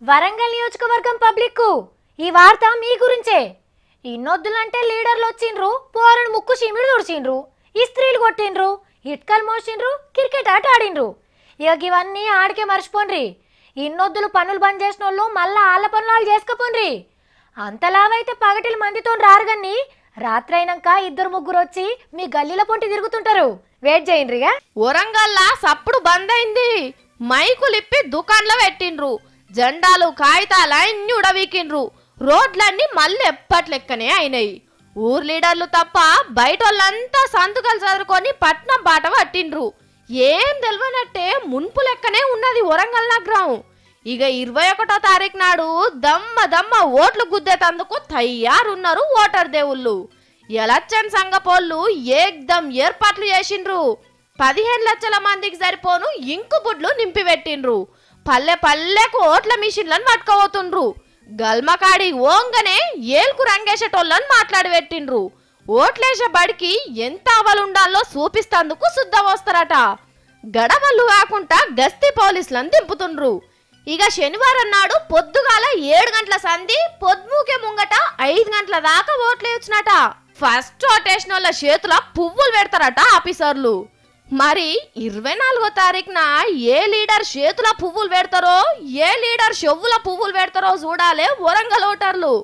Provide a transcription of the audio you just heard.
వరంగల్ నియోజకవర్గం పబ్లిక్ ఈ వార్త మీ గురించే. ఇన్నొద్దులంటే లీడర్లు వచ్చిండ్రు, పోరను ముక్కు చిమిడి తుడిచిండ్రు, ఇస్త్రీలు కొట్టిండ్రు, ఇటుకలు మోసిండ్రు, క్రికెట్ ఆట ఆడిండ్రు. ఇక ఇవన్నీ ఆడికే మర్చిపోండ్రి. ఇన్నొద్దులు పనులు బంద్ చేసిన వాళ్ళు మళ్ళా ఆళ్ళ పనులు చేసుకపోండ్రి. అంతలావైతే పగటిలు మందితో రారుగన్ని రాత్రైనాక ఇద్దరు ముగ్గురు వచ్చి మీ గల్లీల పొంటి తిరుగుతుంటారు. వెయిట్ చేయండిగా. వరంగల్లా సప్పుడు బంద్ అయింది. మైకులిప్పి దుకాన్లో పెట్టిండ్రు, జెండాలు కాగితాలు అన్ని ఉడవీకిండ్రు. రోడ్లన్నీ మళ్ళీ ఎప్పట్లెక్కనే అయినాయి. ఊరు లీడర్లు తప్ప బయట వాళ్ళంతా సంతుకలు చదువుకొని పట్నం బాట పట్టిండ్రు. ఏం తెలియనట్టే మున్పు లెక్కనే ఉన్నది వరంగల్ నగరం. ఇక 21వ తారీఖు నాడు దమ్మ దమ్మ ఓట్లు గుద్దేతందుకు తయారున్నారు ఓటర్ దేవుళ్ళు. ఎలక్షన్ సంఘపోళ్ళు ఏకదం ఏర్పాట్లు చేసిండ్రు. 15 లక్షల మందికి సరిపోను ఇంకు బుడ్లు నింపిపెట్టిండ్రు. పల్లె పల్లెకు ఓట్ల మిషన్లను పట్టుకోబోతుండ్రు. గల్మకాడి ఓంగనే ఏల్కు రంగేసేటోళ్ళని మాట్లాడి పెట్టిండ్రు. ఓట్లేసే బడికి ఎంత అవలుండాలో చూపిస్తందుకు శుద్ధం వస్తారట. గడవళ్ళు కాకుండా గస్తీ పోలీసులను దింపుతుండ్రు. ఇక శనివారం నాడు పొద్దుగాల 7 గంటల సంధి పొద్దుముకే ముంగట 5 గంటల దాకా ఓట్లు వేయొచ్చునట. ఫస్ట్ ఓటేసిన వాళ్ళ చేతుల పువ్వులు పెడతారట ఆఫీసర్లు. మరి 24వ తారీఖున ఏ లీడర్ చేతుల పువ్వులు పెడతారో, ఏ లీడర్ చెవుల పువ్వులు పెడతారో చూడాలి వరంగల్ ఓటర్లు.